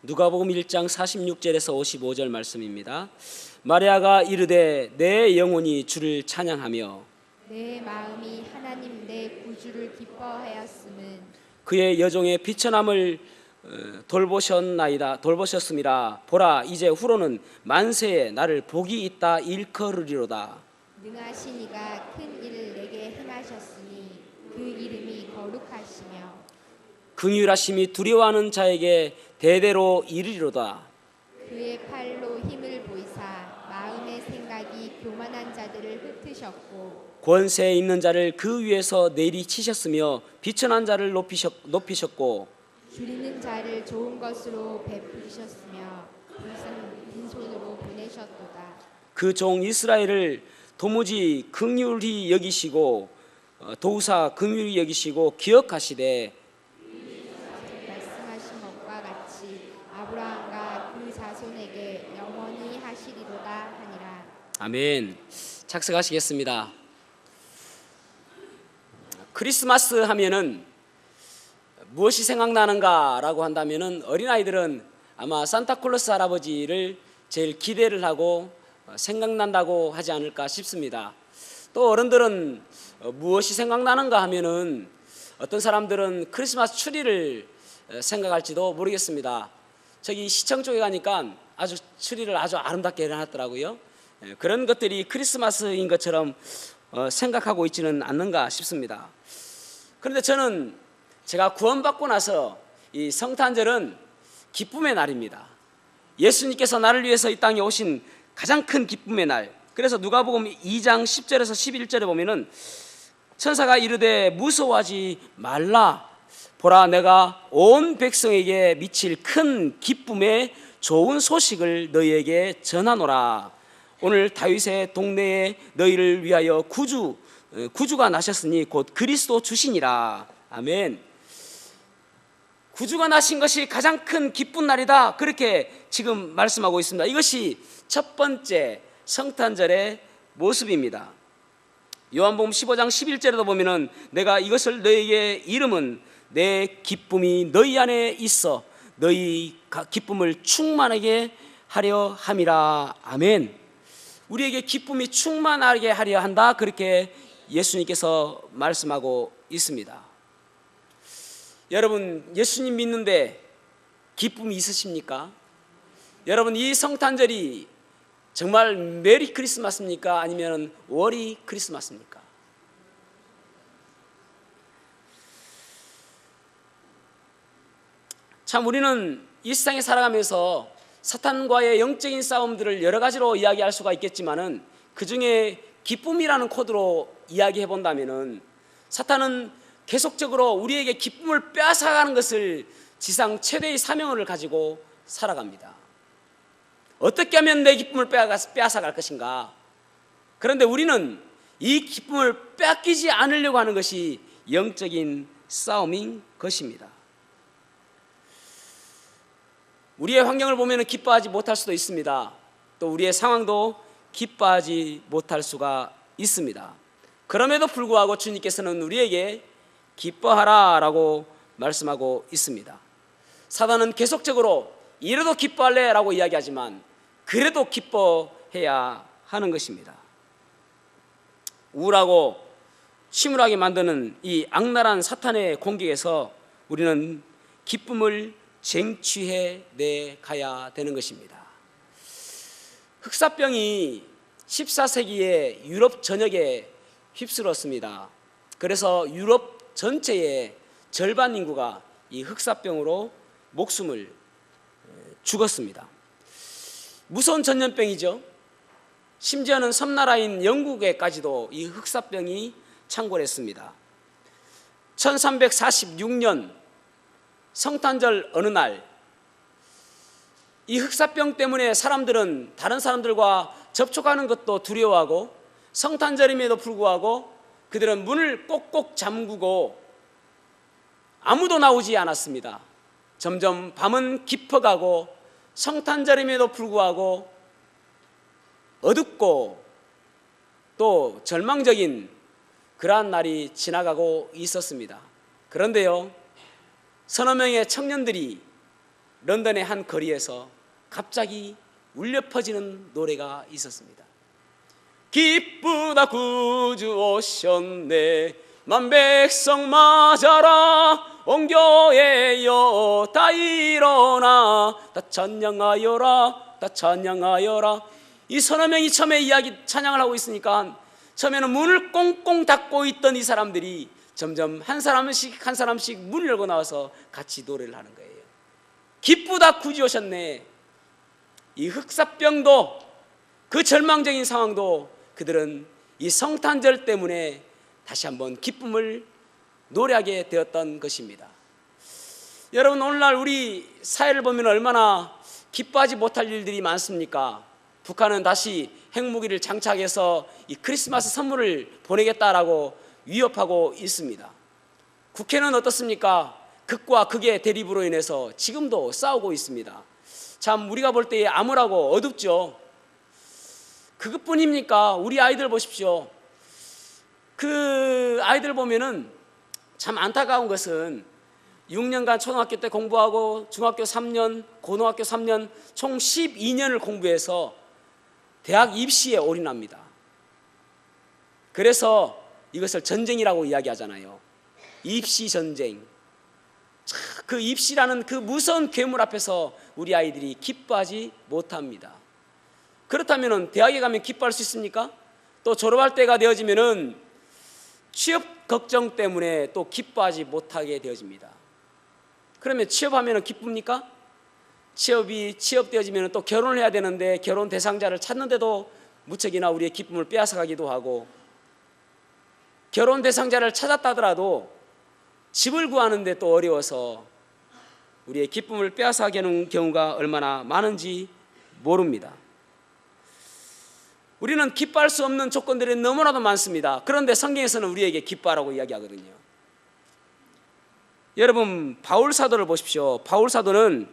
누가복음 1장 46절에서 55절 말씀입니다. 마리아가 이르되 내 영혼이 주를 찬양하며 내 마음이 하나님 내 구주를 기뻐하였음은 그의 여종의 비천함을 돌보셨음이라. 보라, 이제 후로는 만세에 나를 복이 있다 일컬으리로다. 능하신 이가 큰 일을 내게 행하셨으니 그 이름이 거룩하시며 긍휼하심이 두려워하는 자에게 대대로 이르리로다. 그의 팔로 힘을 보이사 마음의 생각이 교만한 자들을 흩으셨고 권세 있는 자를 그 위에서 내리치셨으며 비천한 자를 높이셨고 줄이는 자를 좋은 것으로 베푸셨으며 빈손으로 보내셨도다. 그 종 이스라엘을 도무지 긍휼히 여기시고 도우사 긍휼히 여기시고 기억하시되 말씀하신 것과 같이 아브라함과 그 자손에게 영원히 하시리로다 하니라. 아멘. 착석하시겠습니다. 크리스마스 하면은 무엇이 생각나는가라고 한다면은 어린아이들은 아마 산타클로스 할아버지를 제일 기대를 하고 생각난다고 하지 않을까 싶습니다. 또 어른들은 무엇이 생각나는가 하면은 어떤 사람들은 크리스마스 트리를 생각할지도 모르겠습니다. 저기 시청 쪽에 가니까 아주 트리를 아주 아름답게 해놨더라고요. 그런 것들이 크리스마스인 것처럼 생각하고 있지는 않는가 싶습니다. 그런데 저는 제가 구원받고 나서 이 성탄절은 기쁨의 날입니다. 예수님께서 나를 위해서 이 땅에 오신 가장 큰 기쁨의 날. 그래서 누가복음 2장 10절에서 11절에 보면은 천사가 이르되 무서워하지 말라. 보라, 내가 온 백성에게 미칠 큰 기쁨의 좋은 소식을 너희에게 전하노라. 오늘 다윗의 동네에 너희를 위하여 구주가 나셨으니 곧 그리스도 주시니라. 아멘. 구주가 나신 것이 가장 큰 기쁜 날이다. 그렇게 지금 말씀하고 있습니다. 이것이 첫 번째 성탄절의 모습입니다. 요한복음 15장 11절에도 보면은 내가 이것을 너희에게 이름은 내 기쁨이 너희 안에 있어 너희 기쁨을 충만하게 하려 함이라. 아멘. 우리에게 기쁨이 충만하게 하려 한다. 그렇게 예수님께서 말씀하고 있습니다. 여러분, 예수님 믿는데 기쁨이 있으십니까? 여러분, 이 성탄절이 정말 메리 크리스마스입니까? 아니면 워리 크리스마스입니까? 참, 우리는 이 세상에 살아가면서 사탄과의 영적인 싸움들을 여러 가지로 이야기할 수가 있겠지만은 그 중에 기쁨이라는 코드로 이야기해 본다면은 사탄은 계속적으로 우리에게 기쁨을 빼앗아가는 것을 지상 최대의 사명을 가지고 살아갑니다. 어떻게 하면 내 기쁨을 빼앗아갈 것인가? 그런데 우리는 이 기쁨을 빼앗기지 않으려고 하는 것이 영적인 싸움인 것입니다. 우리의 환경을 보면 기뻐하지 못할 수도 있습니다. 또 우리의 상황도 기뻐하지 못할 수가 있습니다. 그럼에도 불구하고 주님께서는 우리에게 기뻐하라 라고 말씀하고 있습니다. 사단은 계속적으로 이래도 기뻐할래 라고 이야기하지만 그래도 기뻐해야 하는 것입니다. 우울하고 침울하게 만드는 이 악랄한 사탄의 공격에서 우리는 기쁨을 쟁취해 내 가야 되는 것입니다. 흑사병이 14세기에 유럽 전역에 휩쓸었습니다. 그래서 유럽 전체의 절반 인구가 이 흑사병으로 목숨을 죽었습니다. 무서운 전염병이죠. 심지어는 섬나라인 영국에까지도 이 흑사병이 창궐했습니다. 1346년 성탄절 어느 날 이 흑사병 때문에 사람들은 다른 사람들과 접촉하는 것도 두려워하고 성탄절임에도 불구하고 그들은 문을 꼭꼭 잠그고 아무도 나오지 않았습니다. 점점 밤은 깊어가고 성탄절임에도 불구하고 어둡고 또 절망적인 그러한 날이 지나가고 있었습니다. 그런데요, 서너 명의 청년들이 런던의 한 거리에서 갑자기 울려 퍼지는 노래가 있었습니다. 기쁘다 구주 오셨네, 만백성 맞아라, 온 교회여 다 일어나, 다 찬양하여라, 다 찬양하여라. 이 서너 명이 처음에 이야기 찬양을 하고 있으니까 처음에는 문을 꽁꽁 닫고 있던 이 사람들이 점점 한 사람씩 한 사람씩 문을 열고 나와서 같이 노래를 하는 거예요. 기쁘다 구주 오셨네. 이 흑사병도, 그 절망적인 상황도 그들은 이 성탄절 때문에 다시 한번 기쁨을 노래하게 되었던 것입니다. 여러분, 오늘날 우리 사회를 보면 얼마나 기뻐하지 못할 일들이 많습니까? 북한은 다시 핵무기를 장착해서 이 크리스마스 선물을 보내겠다라고 위협하고 있습니다. 국회는 어떻습니까? 극과 극의 대립으로 인해서 지금도 싸우고 있습니다. 참 우리가 볼 때에 암울하고 어둡죠. 그것뿐입니까? 우리 아이들 보십시오. 그 아이들 보면은 참 안타까운 것은 6년간 초등학교 때 공부하고 중학교 3년, 고등학교 3년 총 12년을 공부해서 대학 입시에 올인합니다. 그래서 이것을 전쟁이라고 이야기하잖아요. 입시 전쟁. 그 입시라는 그 무서운 괴물 앞에서 우리 아이들이 기뻐하지 못합니다. 그렇다면 대학에 가면 기뻐할 수 있습니까? 또 졸업할 때가 되어지면은 취업 걱정 때문에 또 기뻐하지 못하게 되어집니다. 그러면 취업하면 기쁩니까? 취업되어지면 또 결혼을 해야 되는데 결혼 대상자를 찾는데도 무척이나 우리의 기쁨을 빼앗아가기도 하고, 결혼 대상자를 찾았다 하더라도 집을 구하는데 또 어려워서 우리의 기쁨을 빼앗아가게 하는 경우가 얼마나 많은지 모릅니다. 우리는 기뻐할 수 없는 조건들이 너무나도 많습니다. 그런데 성경에서는 우리에게 기뻐하라고 이야기하거든요. 여러분, 바울 사도를 보십시오. 바울 사도는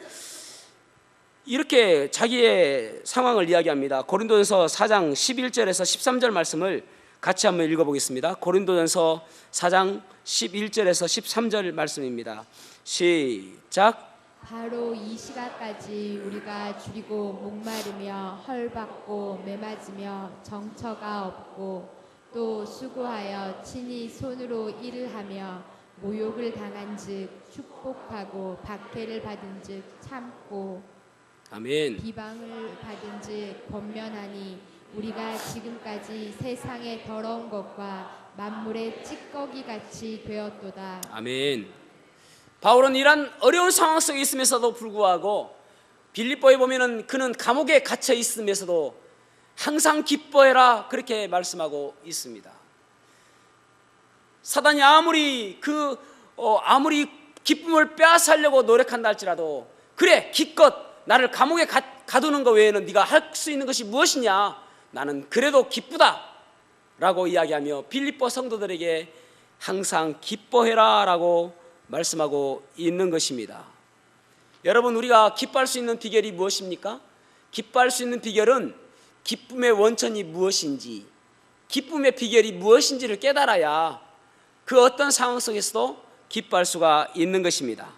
이렇게 자기의 상황을 이야기합니다. 고린도전서 4장 11절에서 13절 말씀을 같이 한번 읽어보겠습니다. 고린도전서 4장 11절에서 13절 말씀입니다. 시작. 바로 이 시간까지 우리가 줄이고 목마르며 헐받고 매맞으며 정처가 없고 또 수고하여 친히 손으로 일을 하며 모욕을 당한즉 축복하고 박해를 받은즉 참고 아멘. 비방을 받은즉 권면하니 우리가 지금까지 세상의 더러운 것과 만물의 찌꺼기 같이 되었도다. 아멘. 바울은 이런 어려운 상황 속에 있으면서도 불구하고 빌립보에 보면은 그는 감옥에 갇혀 있으면서도 항상 기뻐해라 그렇게 말씀하고 있습니다. 사단이 아무리 기쁨을 빼앗으려고 노력한다 할지라도, 그래 기껏 나를 감옥에 가두는 것 외에는 네가 할 수 있는 것이 무엇이냐, 나는 그래도 기쁘다 라고 이야기하며 빌립보 성도들에게 항상 기뻐해라 라고 말씀하고 있는 것입니다. 여러분, 우리가 기뻐할 수 있는 비결이 무엇입니까? 기뻐할 수 있는 비결은 기쁨의 원천이 무엇인지, 기쁨의 비결이 무엇인지를 깨달아야 그 어떤 상황 속에서도 기뻐할 수가 있는 것입니다.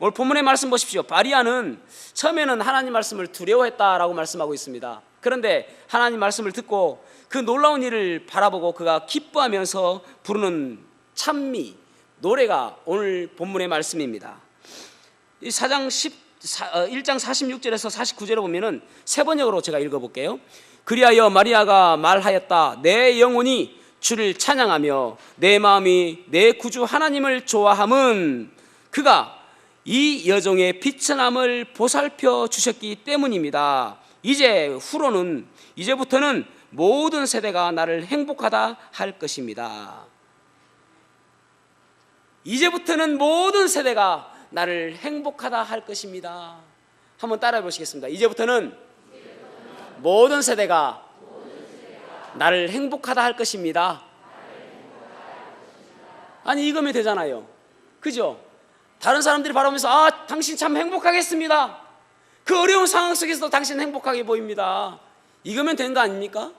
오늘 본문의 말씀 보십시오. 바리아는 처음에는 하나님 말씀을 두려워했다라고 말씀하고 있습니다. 그런데 하나님 말씀을 듣고 그 놀라운 일을 바라보고 그가 기뻐하면서 부르는 찬미, 노래가 오늘 본문의 말씀입니다. 이 1장 46절에서 49절에 보면은 세 번역으로 제가 읽어볼게요. 그리하여 마리아가 말하였다. 내 영혼이 주를 찬양하며 내 마음이 내 구주 하나님을 좋아함은 그가 이 여종의 비천함을 보살펴 주셨기 때문입니다. 이제부터는 모든 세대가 나를 행복하다 할 것입니다. 이제부터는 모든 세대가 나를 행복하다 할 것입니다. 한번 따라해 보시겠습니다. 이제부터는 모든 세대가 나를 행복하다 할 것입니다. 아니, 이거면 되잖아요. 그죠? 다른 사람들이 바라보면서 당신 참 행복하겠습니다. 그 어려운 상황 속에서도 당신 행복하게 보입니다. 이거면 된 거 아닙니까?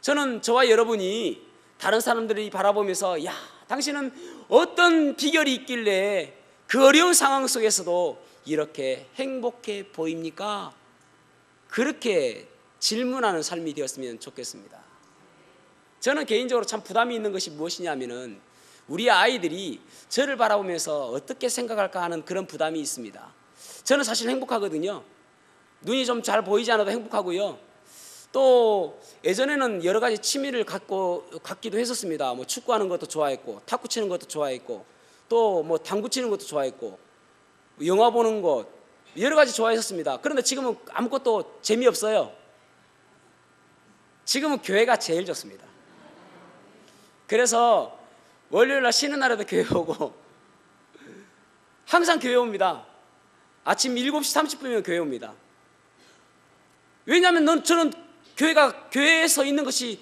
저는 저와 여러분이 다른 사람들이 바라보면서 당신은 어떤 비결이 있길래 그 어려운 상황 속에서도 이렇게 행복해 보입니까? 그렇게 질문하는 삶이 되었으면 좋겠습니다. 저는 개인적으로 참 부담이 있는 것이 무엇이냐면은 우리 아이들이 저를 바라보면서 어떻게 생각할까 하는 그런 부담이 있습니다. 저는 사실 행복하거든요. 눈이 좀 잘 보이지 않아도 행복하고요. 또 예전에는 여러 가지 취미를 갖기도 했었습니다. 뭐 축구하는 것도 좋아했고, 탁구 치는 것도 좋아했고, 또 뭐 당구 치는 것도 좋아했고, 영화 보는 것 여러 가지 좋아했었습니다. 그런데 지금은 아무것도 재미없어요. 지금은 교회가 제일 좋습니다. 그래서 월요일날 쉬는 날에도 교회 오고 항상 교회 옵니다. 아침 7시 30분이면 교회 옵니다. 왜냐하면 저는 교회에서 있는 것이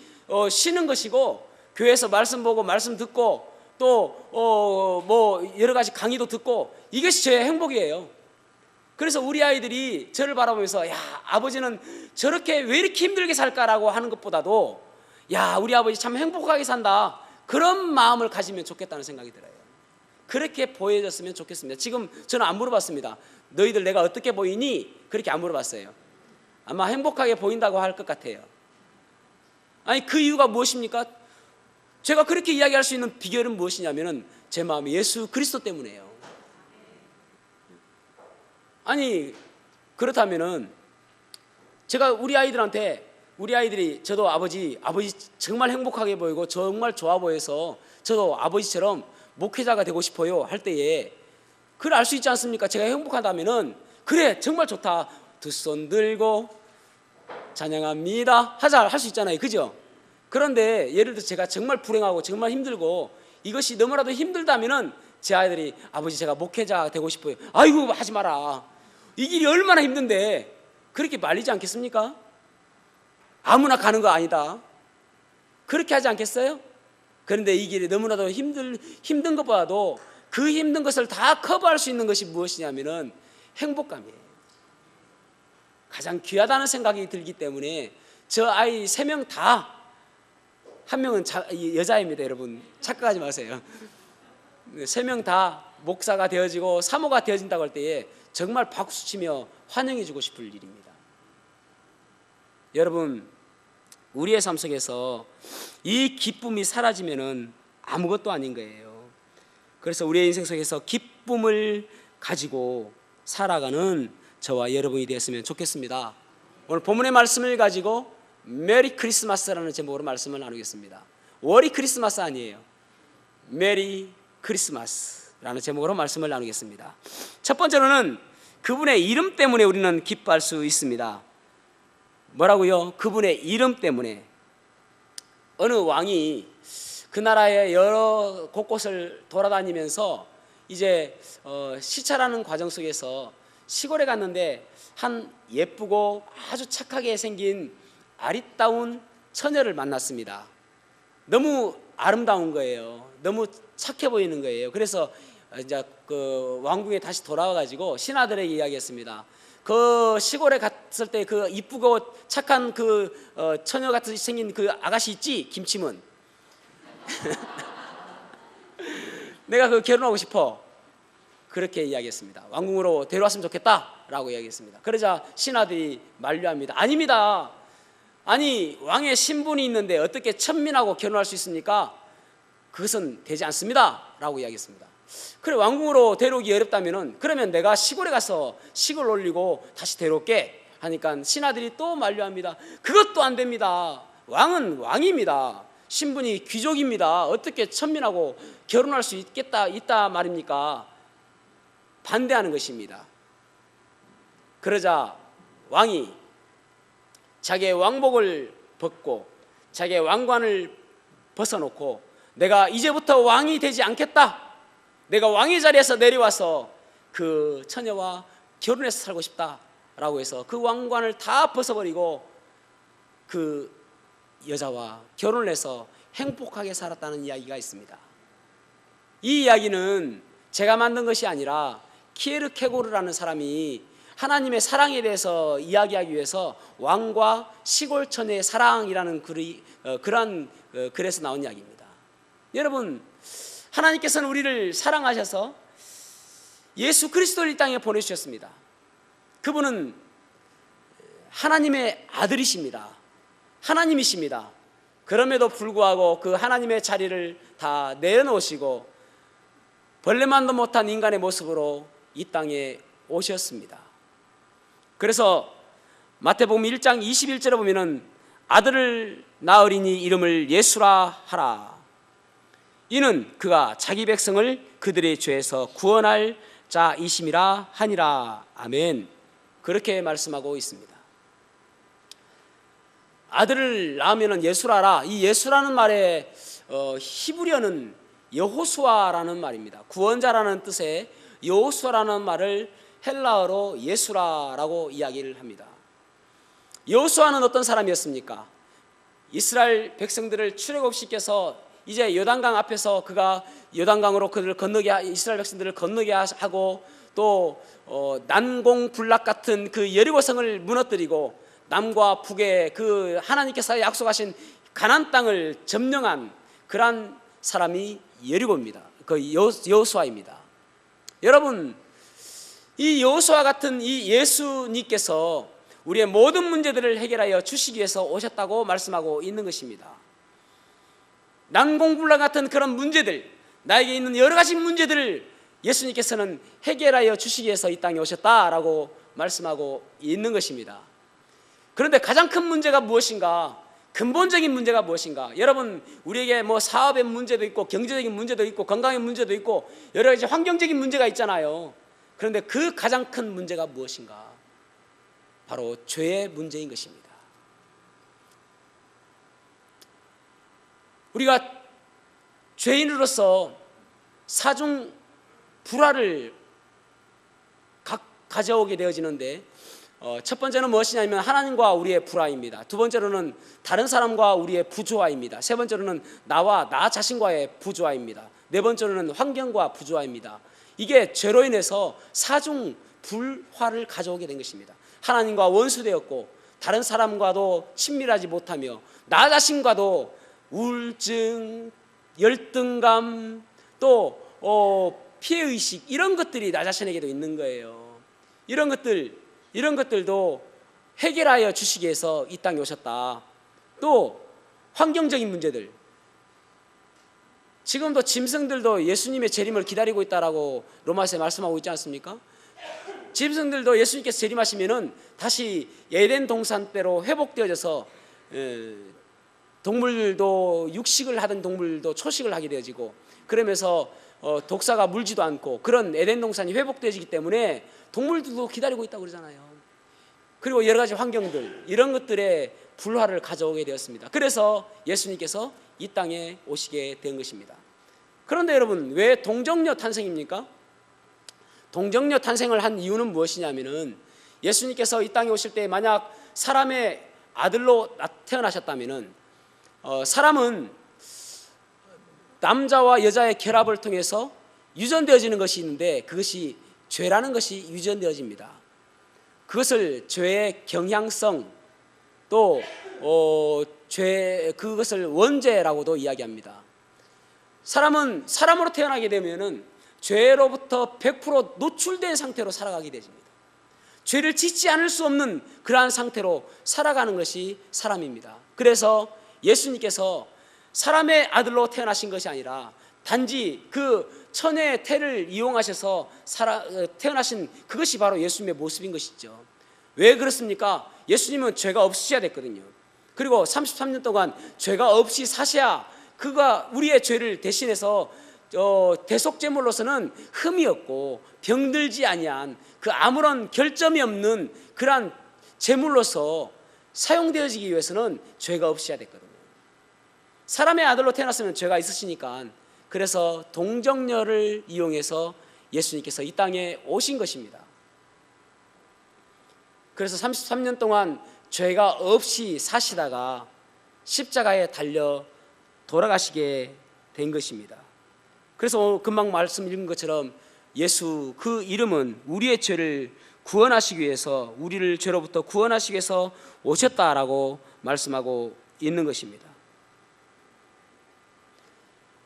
쉬는 것이고, 교회에서 말씀 보고 말씀 듣고 또 뭐 여러 가지 강의도 듣고, 이것이 저의 행복이에요. 그래서 우리 아이들이 저를 바라보면서 야, 아버지는 저렇게 왜 이렇게 힘들게 살까라고 하는 것보다도 야, 우리 아버지 참 행복하게 산다, 그런 마음을 가지면 좋겠다는 생각이 들어요. 그렇게 보여졌으면 좋겠습니다. 지금 저는 안 물어봤습니다. 너희들 내가 어떻게 보이니? 그렇게 안 물어봤어요. 아마 행복하게 보인다고 할 것 같아요. 아니, 그 이유가 무엇입니까? 제가 그렇게 이야기할 수 있는 비결은 무엇이냐면은 제 마음에 예수 그리스도 때문이에요. 아니, 그렇다면은 제가 우리 아이들이 저도 아버지 정말 행복하게 보이고 정말 좋아 보여서 저도 아버지처럼 목회자가 되고 싶어요 할 때에 그걸 알 수 있지 않습니까? 제가 행복하다면은 그래, 정말 좋다, 두 손 들고 찬양합니다 하자 할 수 있잖아요. 그죠? 그런데 예를 들어서 제가 정말 불행하고 정말 힘들고 이것이 너무나도 힘들다면은 제 아이들이 아버지 제가 목회자 되고 싶어요. 아이고, 하지 마라, 이 길이 얼마나 힘든데, 그렇게 말리지 않겠습니까? 아무나 가는 거 아니다, 그렇게 하지 않겠어요? 그런데 이 길이 너무나도 힘든 것보다도 그 힘든 것을 다 커버할 수 있는 것이 무엇이냐면은 행복감이에요. 가장 귀하다는 생각이 들기 때문에 저 아이 3명 다, 한 명은 여자입니다. 여러분 착각하지 마세요. 3명 다 목사가 되어지고 사모가 되어진다고 할 때에 정말 박수치며 환영해 주고 싶을 일입니다. 여러분, 우리의 삶 속에서 이 기쁨이 사라지면은 아무것도 아닌 거예요. 그래서 우리의 인생 속에서 기쁨을 가지고 살아가는 저와 여러분이 되었으면 좋겠습니다. 오늘 본문의 말씀을 가지고 메리 크리스마스라는 제목으로 말씀을 나누겠습니다. 월이 크리스마스 아니에요. 메리 크리스마스라는 제목으로 말씀을 나누겠습니다. 첫 번째로는 그분의 이름 때문에 우리는 기뻐할 수 있습니다. 뭐라고요? 그분의 이름 때문에. 어느 왕이 그 나라의 여러 곳곳을 돌아다니면서 이제 시찰하는 과정 속에서 시골에 갔는데 한 예쁘고 아주 착하게 생긴 아리따운 처녀를 만났습니다. 너무 아름다운 거예요. 너무 착해 보이는 거예요. 그래서 이제 그 왕궁에 다시 돌아와 가지고 신하들에게 이야기했습니다. 그 시골에 갔을 때 그 이쁘고 착한 그 처녀 같이 생긴 그 아가씨 있지, 김치문. 내가 그 결혼하고 싶어. 그렇게 이야기했습니다. 왕궁으로 데려왔으면 좋겠다라고 이야기했습니다. 그러자 신하들이 만류합니다. 아닙니다. 아니, 왕의 신분이 있는데 어떻게 천민하고 결혼할 수 있습니까? 그것은 되지 않습니다 라고 이야기했습니다. 그래, 왕궁으로 데려오기 어렵다면은 그러면 내가 시골에 가서 식을 올리고 다시 데려올게 하니까 신하들이 또 만류합니다. 그것도 안 됩니다. 왕은 왕입니다. 신분이 귀족입니다. 어떻게 천민하고 결혼할 수 있다 말입니까? 반대하는 것입니다. 그러자 왕이 자기의 왕복을 벗고 자기의 왕관을 벗어놓고 내가 이제부터 왕이 되지 않겠다, 내가 왕의 자리에서 내려와서 그 처녀와 결혼해서 살고 싶다라고 해서 그 왕관을 다 벗어버리고 그 여자와 결혼을 해서 행복하게 살았다는 이야기가 있습니다. 이 이야기는 제가 만든 것이 아니라 키에르케고르라는 사람이 하나님의 사랑에 대해서 이야기하기 위해서 왕과 시골 처녀의 사랑이라는 그러한 글에서 나온 이야기입니다. 여러분, 하나님께서는 우리를 사랑하셔서 예수 그리스도를 이 땅에 보내주셨습니다. 그분은 하나님의 아들이십니다. 하나님이십니다. 그럼에도 불구하고 그 하나님의 자리를 다 내려놓으시고 벌레만도 못한 인간의 모습으로 이 땅에 오셨습니다. 그래서 마태복음 1장 21절에 보면은 아들을 낳으리니 이름을 예수라 하라. 이는 그가 자기 백성을 그들의 죄에서 구원할 자이심이라 하니라. 아멘. 그렇게 말씀하고 있습니다. 아들을 낳으면 예수라라. 이 예수라는 말에 히브리어는 여호수아라는 말입니다. 구원자라는 뜻의 여호수아라는 말을 헬라어로 예수라라고 이야기를 합니다. 여호수아는 어떤 사람이었습니까? 이스라엘 백성들을 출애굽시켜서 이제 요단강 앞에서 그가 요단강으로 그들을 건너게, 이스라엘 백성들을 건너게 하고 또 난공불락 같은 그 여리고성을 무너뜨리고 남과 북의 그 하나님께서 약속하신 가나안 땅을 점령한 그러한 사람이 여리고입니다. 그 여호수아입니다. 여러분, 이 여호수아 같은 이 예수님께서 우리의 모든 문제들을 해결하여 주시기 위해서 오셨다고 말씀하고 있는 것입니다. 난공불락 같은 그런 문제들, 나에게 있는 여러 가지 문제들을 예수님께서는 해결하여 주시기 위해서 이 땅에 오셨다라고 말씀하고 있는 것입니다. 그런데 가장 큰 문제가 무엇인가? 근본적인 문제가 무엇인가? 여러분, 우리에게 뭐 사업의 문제도 있고 경제적인 문제도 있고 건강의 문제도 있고 여러 가지 환경적인 문제가 있잖아요. 그런데 그 가장 큰 문제가 무엇인가? 바로 죄의 문제인 것입니다. 우리가 죄인으로서 사중 불화를 가져오게 되어지는데 첫 번째는 무엇이냐면 하나님과 우리의 불화입니다. 두 번째로는 다른 사람과 우리의 부조화입니다. 세 번째로는 나와 나 자신과의 부조화입니다. 네 번째로는 환경과 부조화입니다. 이게 죄로 인해서 사중 불화를 가져오게 된 것입니다. 하나님과 원수되었고 다른 사람과도 친밀하지 못하며 나 자신과도 우울증, 열등감, 또 피해의식 이런 것들이 나 자신에게도 있는 거예요. 이런 것들도 해결하여 주시기 위해서 이 땅에 오셨다. 또 환경적인 문제들, 지금도 짐승들도 예수님의 재림을 기다리고 있다라고 로마서에 말씀하고 있지 않습니까? 짐승들도 예수님께서 재림하시면은 다시 에덴 동산대로 회복되어져서 동물도 육식을 하던 동물도 초식을 하게 되어지고 그러면서 독사가 물지도 않고 그런 에덴 동산이 회복되어지기 때문에 동물들도 기다리고 있다고 그러잖아요. 그리고 여러 가지 환경들 이런 것들의 불화를 가져오게 되었습니다. 그래서 예수님께서 이 땅에 오시게 된 것입니다. 그런데 여러분, 왜 동정녀 탄생입니까? 동정녀 탄생을 한 이유는 무엇이냐면은 예수님께서 이 땅에 오실 때 만약 사람의 아들로 태어나셨다면은 사람은 남자와 여자의 결합을 통해서 유전되어지는 것이 있는데 그것이 죄라는 것이 유전되어집니다. 그것을 죄의 경향성 또 그것을 원죄라고도 이야기합니다. 사람은 사람으로 태어나게 되면은 죄로부터 100% 노출된 상태로 살아가게 되십니다. 죄를 짓지 않을 수 없는 그러한 상태로 살아가는 것이 사람입니다. 그래서 예수님께서 사람의 아들로 태어나신 것이 아니라 단지 그 천의 태를 이용하셔서 태어나신 그것이 바로 예수님의 모습인 것이죠. 왜 그렇습니까? 예수님은 죄가 없으셔야 됐거든요. 그리고 33년 동안 죄가 없이 사셔야 그가 우리의 죄를 대신해서 대속제물로서는 흠이 없고 병들지 아니한 그 아무런 결점이 없는 그러한 제물로서 사용되어지기 위해서는 죄가 없어야 됐거든요. 사람의 아들로 태어났으면 죄가 있으시니까 그래서 동정녀를 이용해서 예수님께서 이 땅에 오신 것입니다. 그래서 33년 동안 죄가 없이 사시다가 십자가에 달려 돌아가시게 된 것입니다. 그래서 금방 말씀 읽은 것처럼 예수 그 이름은 우리의 죄를 구원하시기 위해서 우리를 죄로부터 구원하시기 위해서 오셨다라고 말씀하고 있는 것입니다.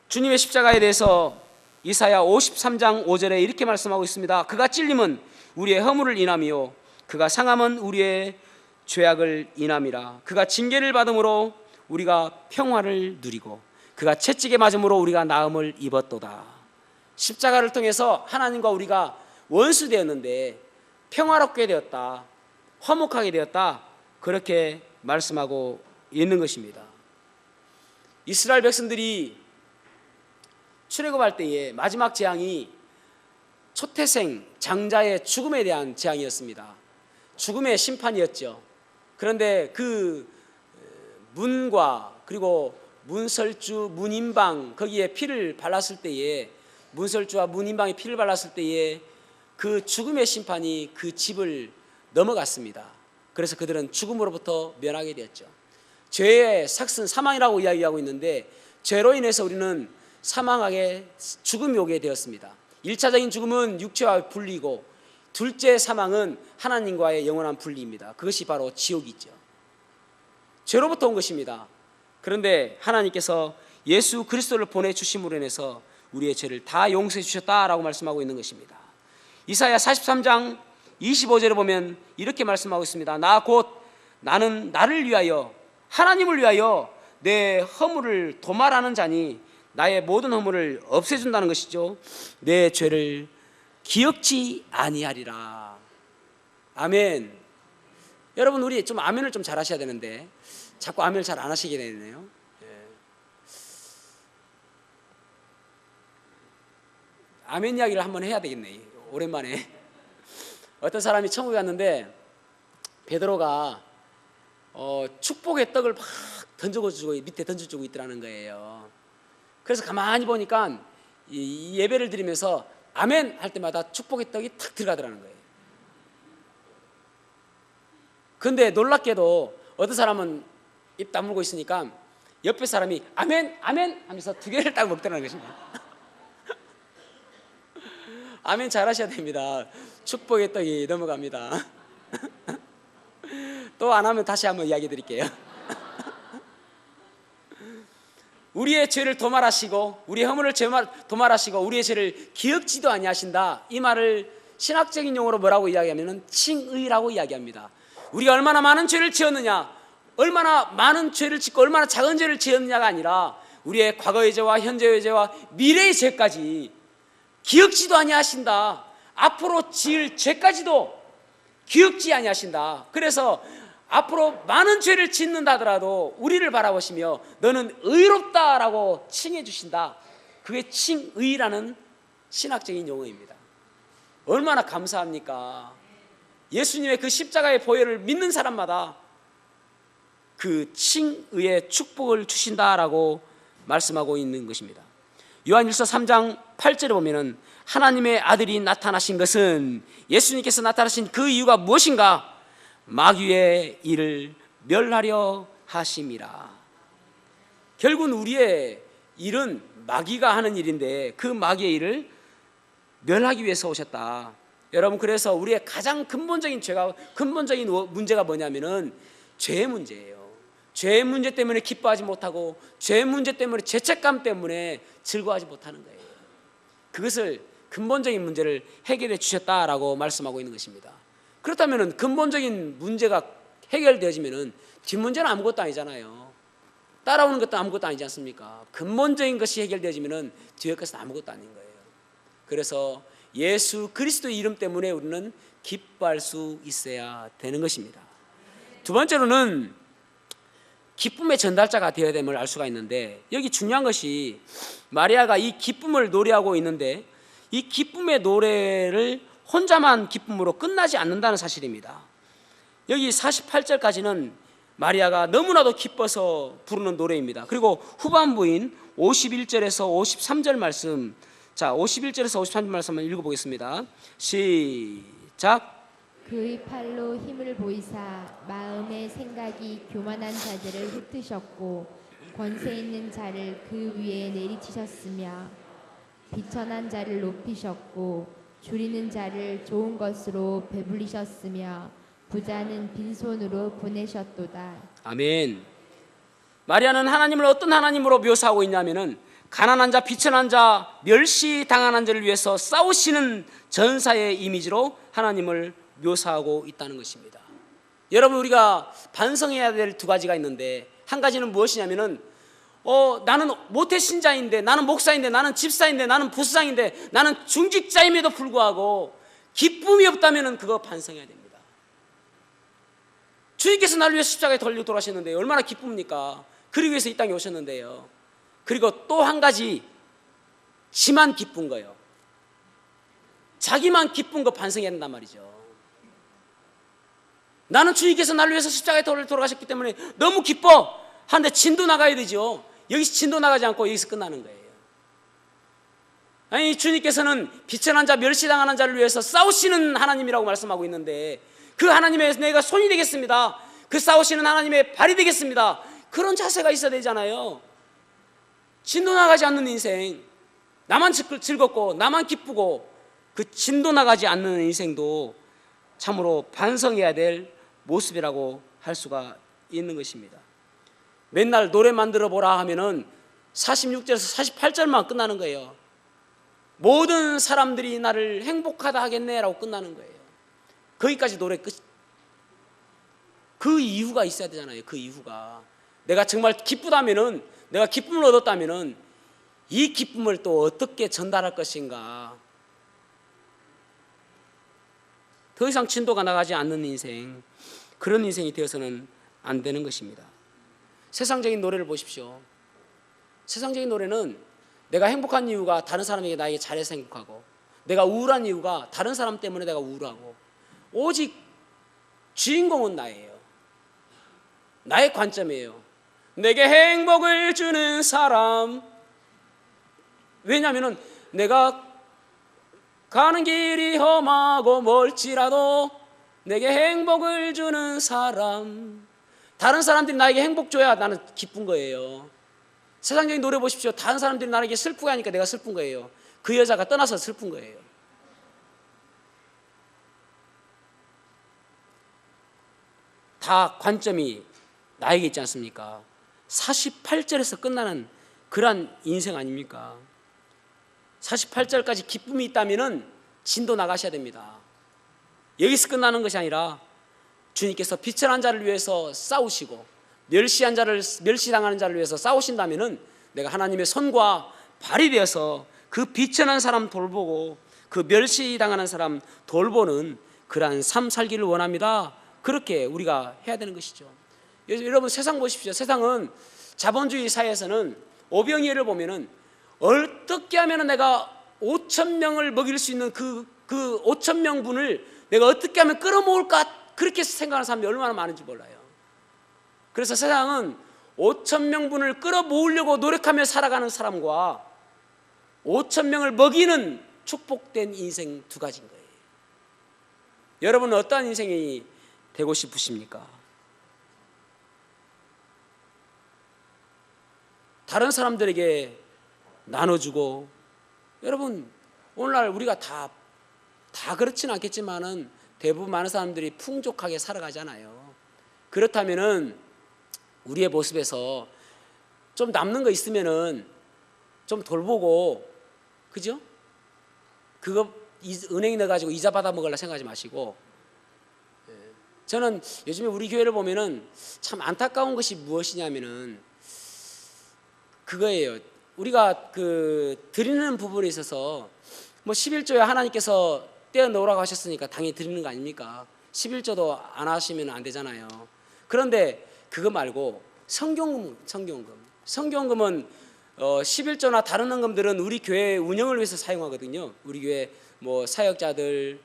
주님의 십자가에 대해서 이사야 53장 5절에 이렇게 말씀하고 있습니다. 그가 찔림은 우리의 허물을 인함이요 그가 상함은 우리의 죄악을 인함이라. 그가 징계를 받음으로 우리가 평화를 누리고 그가 채찍에 맞음으로 우리가 나음을 입었도다. 십자가를 통해서 하나님과 우리가 원수 되었는데 평화롭게 되었다, 화목하게 되었다, 그렇게 말씀하고 있는 것입니다. 이스라엘 백성들이 출애굽할 때에 마지막 재앙이 초태생 장자의 죽음에 대한 재앙이었습니다. 죽음의 심판이었죠. 그런데 그 문과 그리고 문설주, 문인방 거기에 피를 발랐을 때에, 문설주와 문인방에 피를 발랐을 때에 그 죽음의 심판이 그 집을 넘어갔습니다. 그래서 그들은 죽음으로부터 면하게 되었죠. 죄의 삭슨 사망이라고 이야기하고 있는데 죄로 인해서 우리는 사망하게, 죽음이 오게 되었습니다. 1차적인 죽음은 육체와 분리고, 둘째 사망은 하나님과의 영원한 분리입니다. 그것이 바로 지옥이죠. 죄로부터 온 것입니다. 그런데 하나님께서 예수 그리스도를 보내주심으로 인해서 우리의 죄를 다 용서해 주셨다라고 말씀하고 있는 것입니다. 이사야 43장 25절에 보면 이렇게 말씀하고 있습니다. 나는 나를 위하여, 하나님을 위하여 내 허물을 도말하는 자니 나의 모든 허물을 없애준다는 것이죠. 내 죄를 기억지 아니하리라. 아멘. 여러분, 우리 좀 아멘을 좀 잘 하셔야 되는데 자꾸 아멘을 잘 안 하시게 되네요. 아멘 이야기를 한번 해야 되겠네. 오랜만에 어떤 사람이 천국에 갔는데 베드로가 축복의 떡을 막 던져주고 밑에 던져주고 있더라는 거예요. 그래서 가만히 보니까 이 예배를 드리면서 아멘 할 때마다 축복의 떡이 탁 들어가더라는 거예요. 그런데 놀랍게도 어떤 사람은 입 다물고 있으니까 옆에 사람이 아멘 아멘 하면서 두 개를 딱 먹더라는 것입니다. 아멘 잘 하셔야 됩니다. 축복의 떡이 넘어갑니다. 또 안 하면 다시 한번 이야기 드릴게요. 우리의 죄를 도말하시고 우리의 허물을 도말하시고 우리의 죄를 기억지도 아니하신다. 이 말을 신학적인 용어로 뭐라고 이야기하면 칭의라고 이야기합니다. 우리가 얼마나 많은 죄를 지었느냐, 얼마나 많은 죄를 짓고 얼마나 작은 죄를 지었느냐가 아니라 우리의 과거의 죄와 현재의 죄와 미래의 죄까지 기억지도 아니하신다. 앞으로 지을 죄까지도 기억지 아니하신다. 그래서 앞으로 많은 죄를 짓는다 하더라도 우리를 바라보시며 너는 의롭다라고 칭해 주신다. 그게 칭의라는 신학적인 용어입니다. 얼마나 감사합니까? 예수님의 그 십자가의 보혈을 믿는 사람마다 그 칭의의 축복을 주신다라고 말씀하고 있는 것입니다. 요한일서 3장 8절에 보면은 하나님의 아들이 나타나신 것은, 예수님께서 나타나신 그 이유가 무엇인가? 마귀의 일을 멸하려 하심이라. 결국은 우리의 일은 마귀가 하는 일인데 그 마귀의 일을 멸하기 위해서 오셨다. 여러분, 그래서 우리의 가장 근본적인 문제가 뭐냐면은 죄의 문제예요. 죄의 문제 때문에 기뻐하지 못하고 죄의 문제 때문에 죄책감 때문에 즐거워하지 못하는 거예요. 그것을 근본적인 문제를 해결해 주셨다라고 말씀하고 있는 것입니다. 그렇다면 근본적인 문제가 해결되어지면 뒷문제는 아무것도 아니잖아요. 따라오는 것도 아무것도 아니지 않습니까? 근본적인 것이 해결되어지면 뒤에 것은 아무것도 아닌 거예요. 그래서 예수 그리스도의 이름 때문에 우리는 기뻐할 수 있어야 되는 것입니다. 두 번째로는 기쁨의 전달자가 되어야 됨을 알 수가 있는데, 여기 중요한 것이 마리아가 이 기쁨을 노래하고 있는데 이 기쁨의 노래를 혼자만 기쁨으로 끝나지 않는다는 사실입니다. 여기 48절까지는 마리아가 너무나도 기뻐서 부르는 노래입니다. 그리고 후반부인 51절에서 53절 말씀, 자 51절에서 53절 말씀 한번 읽어보겠습니다. 시작. 그의 팔로 힘을 보이사 마음의 생각이 교만한 자들을 흩으셨고 권세 있는 자를 그 위에 내리치셨으며 비천한 자를 높이셨고 줄이는 자를 좋은 것으로 배불리셨으며 부자는 빈손으로 보내셨도다. 아멘. 마리아는 하나님을 어떤 하나님으로 묘사하고 있냐면은 가난한 자, 비천한 자, 멸시당하는 자를 위해서 싸우시는 전사의 이미지로 하나님을 묘사하고 있다는 것입니다. 여러분, 우리가 반성해야 될 두 가지가 있는데, 한 가지는 무엇이냐면은 나는 모태신자인데, 나는 목사인데, 나는 집사인데, 나는 부사장인데, 나는 중직자임에도 불구하고 기쁨이 없다면 그거 반성해야 됩니다. 주님께서 나를 위해 십자가에 달려 돌아가셨는데 얼마나 기쁩니까? 그러기 위해서 이 땅에 오셨는데요. 그리고 또 한 가지, 지만 기쁜 거요. 자기만 기쁜 거 반성해야 된단 말이죠. 나는 주님께서 나를 위해서 십자가에 돌아가셨기 때문에 너무 기뻐 하는데 진도 나가야 되죠. 여기서 진도 나가지 않고 여기서 끝나는 거예요. 아니, 주님께서는 비천한 자, 멸시당하는 자를 위해서 싸우시는 하나님이라고 말씀하고 있는데, 그 하나님의 내가 손이 되겠습니다, 그 싸우시는 하나님의 발이 되겠습니다, 그런 자세가 있어야 되잖아요. 진도 나가지 않는 인생, 나만 즐겁고 나만 기쁘고 그 진도 나가지 않는 인생도 참으로 반성해야 될 모습이라고 할 수가 있는 것입니다. 맨날 노래 만들어 보라 하면은 46절에서 48절만 끝나는 거예요. 모든 사람들이 나를 행복하다 하겠네 라고 끝나는 거예요. 거기까지 노래 끝. 그 이유가 있어야 되잖아요. 그 이유가, 내가 정말 기쁘다면은, 내가 기쁨을 얻었다면은 이 기쁨을 또 어떻게 전달할 것인가. 더 이상 진도가 나가지 않는 인생, 그런 인생이 되어서는 안 되는 것입니다. 세상적인 노래를 보십시오. 세상적인 노래는 내가 행복한 이유가 다른 사람에게 나에게 잘해서 행복하고, 내가 우울한 이유가 다른 사람 때문에 내가 우울하고, 오직 주인공은 나예요. 나의 관점이에요. 내게 행복을 주는 사람. 왜냐하면 내가 가는 길이 험하고 멀지라도 내게 행복을 주는 사람. 다른 사람들이 나에게 행복 줘야 나는 기쁜 거예요. 세상적인 노래 보십시오. 다른 사람들이 나에게 슬프게 하니까 내가 슬픈 거예요. 그 여자가 떠나서 슬픈 거예요. 다 관점이 나에게 있지 않습니까? 48절에서 끝나는 그러한 인생 아닙니까? 48절까지 기쁨이 있다면 진도 나가셔야 됩니다. 여기서 끝나는 것이 아니라 주님께서 비천한 자를 위해서 싸우시고 멸시당하는 자를 위해서 싸우신다면은 내가 하나님의 손과 발이 되어서 그 비천한 사람 돌보고 그 멸시당하는 사람 돌보는 그러한 삶 살기를 원합니다. 그렇게 우리가 해야 되는 것이죠. 여러분, 세상 보십시오. 세상은 자본주의 사회에서는 오병이어를 보면은 어떻게 하면 내가 5,000명을 먹일 수 있는 그 5,000명분을 내가 어떻게 하면 끌어모을까, 그렇게 생각하는 사람이 얼마나 많은지 몰라요. 그래서 세상은 5,000명분을 끌어모으려고 노력하며 살아가는 사람과 5,000명을 먹이는 축복된 인생 두 가지인 거예요. 여러분은 어떠한 인생이 되고 싶으십니까? 다른 사람들에게 나눠주고, 여러분, 오늘날 우리가 다 그렇지는 않겠지만은 대부분 많은 사람들이 풍족하게 살아가잖아요. 그렇다면은 우리의 모습에서 좀 남는 거 있으면은 좀 돌보고, 그죠? 그거 은행에 넣어가지고 이자 받아 먹으려 생각하지 마시고. 저는 요즘에 우리 교회를 보면은 참 안타까운 것이 무엇이냐면은 그거예요. 우리가 그 드리는 부분에 있어서 뭐 11조에 하나님께서 떼어 놓으라고 하셨으니까 당연히 드리는 거 아닙니까? 11조도 안 하시면 안 되잖아요. 그런데 그거 말고 성경금은 11조나 다른 헌금들은 우리 교회 운영을 위해서 사용하거든요. 우리 교회 뭐 사역자들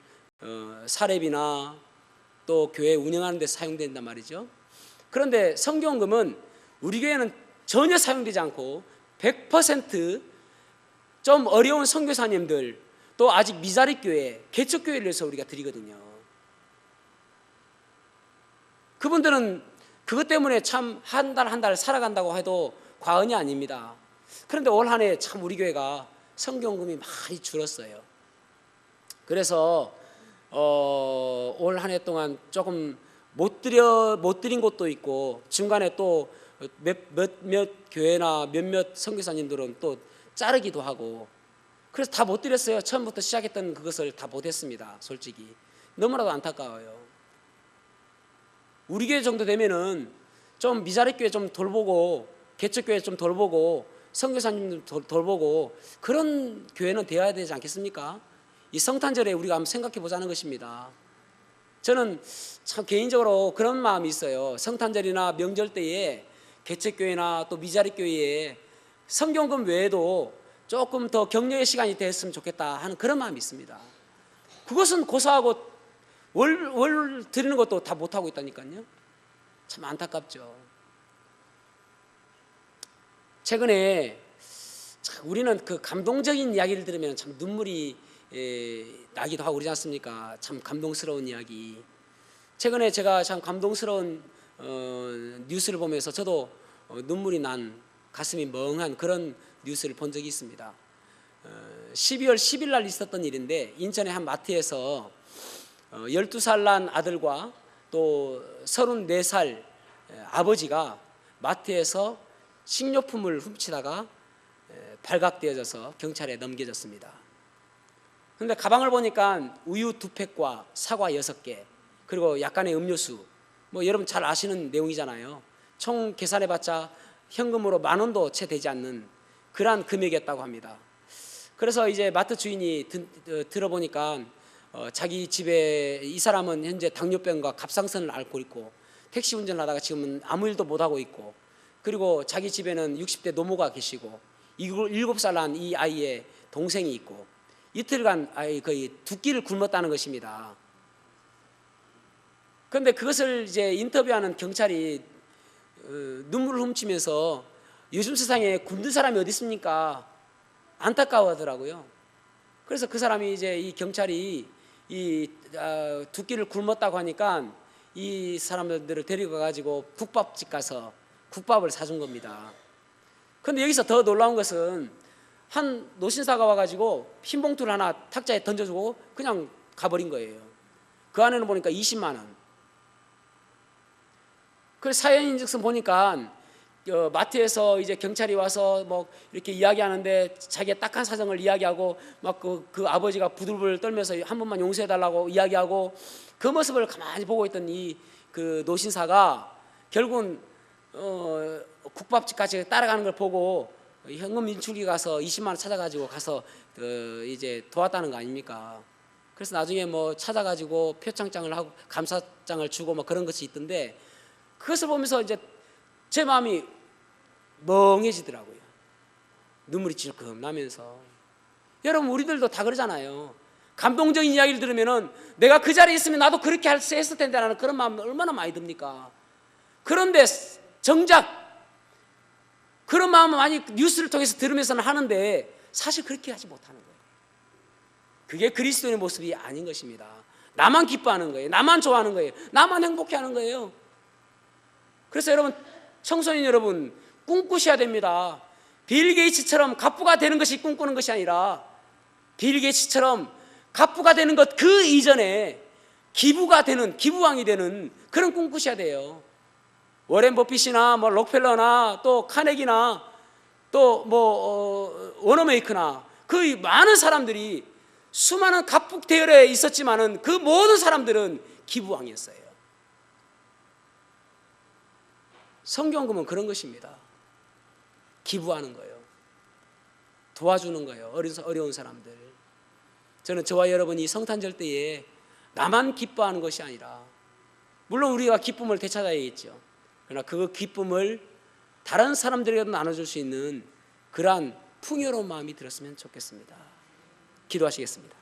사례비나 또 교회 운영하는 데 사용된단 말이죠. 그런데 성경금은 우리 교회는 전혀 사용되지 않고 100% 좀 어려운 선교사님들, 또 아직 미자립 교회, 개척교회를 위해서 우리가 드리거든요. 그분들은 그것 때문에 참 한 달 살아간다고 해도 과언이 아닙니다. 그런데 올 한 해 참 우리 교회가 성경금이 많이 줄었어요. 그래서 올 한 해 동안 조금 못 드린 곳도 있고, 중간에 또 몇몇 교회나 몇몇 선교사님들은 또 자르기도 하고, 그래서 다 못 드렸어요. 처음부터 시작했던 그것을 다 못했습니다. 솔직히 너무나도 안타까워요. 우리 교회 정도 되면은 좀 미자립 교회 좀 돌보고, 개척 교회 좀 돌보고, 선교사님 돌보고, 그런 교회는 되어야 되지 않겠습니까? 이 성탄절에 우리가 한번 생각해 보자는 것입니다. 저는 참 개인적으로 그런 마음이 있어요. 성탄절이나 명절 때에 개척 교회나 또 미자립 교회에 성경금 외에도 조금 더 격려의 시간이 됐으면 좋겠다 하는 그런 마음이 있습니다. 그것은 고사하고 월 드리는 것도 다 못하고 있다니까요. 참 안타깝죠. 최근에 우리는 그 감동적인 이야기를 들으면 참 눈물이 나기도 하고 그러지 않습니까? 참 감동스러운 이야기. 최근에 제가 참 감동스러운 뉴스를 보면서 저도 눈물이 난, 가슴이 멍한 그런 뉴스를 본 적이 있습니다. 12월 10일 날 있었던 일인데, 인천의 한 마트에서 12살 난 아들과 또 34살 아버지가 마트에서 식료품을 훔치다가 발각되어져서 경찰에 넘겨졌습니다. 그런데 가방을 보니까 우유 2팩과 사과 6개, 그리고 약간의 음료수, 뭐 여러분 잘 아시는 내용이잖아요. 총 계산해봤자 현금으로 10,000원도 채 되지 않는 그러한 금액이었다고 합니다. 그래서 이제 마트 주인이 들어보니까 자기 집에 이 사람은 현재 당뇨병과 갑상선을 앓고 있고, 택시 운전을 하다가 지금은 아무 일도 못하고 있고, 그리고 자기 집에는 60대 노모가 계시고 7살 난 이 아이의 동생이 있고, 이틀간 거의 2끼를 굶었다는 것입니다. 그런데 그것을 이제 인터뷰하는 경찰이 눈물을 훔치면서 요즘 세상에 굶는 사람이 어디 있습니까? 안타까워하더라고요. 그래서 그 사람이 이제 이 경찰이 이 2끼를 굶었다고 하니까 이 사람들을 데리고 가가지고 국밥집 가서 국밥을 사준 겁니다. 그런데 여기서 더 놀라운 것은 한 노신사가 와가지고 흰 봉투를 하나 탁자에 던져주고 그냥 가버린 거예요. 그 안에는 보니까 20만 원. 그래서 사연인즉슨 보니까 마트에서 이제 경찰이 와서 뭐 이렇게 이야기하는데 자기의 딱한 사정을 이야기하고 막 그 아버지가 부들부들 떨면서 한 번만 용서해달라고 이야기하고, 그 모습을 가만히 보고 있던 이 그 노신사가 결국은 국밥집까지 따라가는 걸 보고 현금 인출기 가서 20만 원 찾아가지고 가서 이제 도왔다는 거 아닙니까? 그래서 나중에 뭐 찾아가지고 표창장을 하고 감사장을 주고 뭐 그런 것이 있던데, 그것을 보면서 이제 제 마음이 멍해지더라고요. 눈물이 질끔 나면서. 여러분, 우리들도 다 그러잖아요. 감동적인 이야기를 들으면은 내가 그 자리에 있으면 나도 그렇게 했을 텐데 라는 그런 마음 얼마나 많이 듭니까? 그런데 정작 그런 마음은 많이 뉴스를 통해서 들으면서는 하는데 사실 그렇게 하지 못하는 거예요. 그게 그리스도인의 모습이 아닌 것입니다. 나만 기뻐하는 거예요. 나만 좋아하는 거예요. 나만 행복해하는 거예요. 그래서 여러분, 청소년 여러분, 꿈꾸셔야 됩니다. 빌 게이츠처럼 갑부가 되는 것이 꿈꾸는 것이 아니라, 빌 게이츠처럼 갑부가 되는 것 그 이전에 기부가 되는, 기부왕이 되는 그런 꿈꾸셔야 돼요. 워렌 버핏이나 뭐 록펠러나 또 카네기나 또 뭐 워너메이크나 그 많은 사람들이 수많은 갑북 대열에 있었지만은 그 모든 사람들은 기부왕이었어요. 성경금은 그런 것입니다. 기부하는 거예요. 도와주는 거예요. 어려운 사람들. 저는 저와 여러분이 성탄절 때에 나만 기뻐하는 것이 아니라, 물론 우리가 기쁨을 되찾아야겠죠. 그러나 그 기쁨을 다른 사람들에게도 나눠줄 수 있는 그러한 풍요로운 마음이 들었으면 좋겠습니다. 기도하시겠습니다.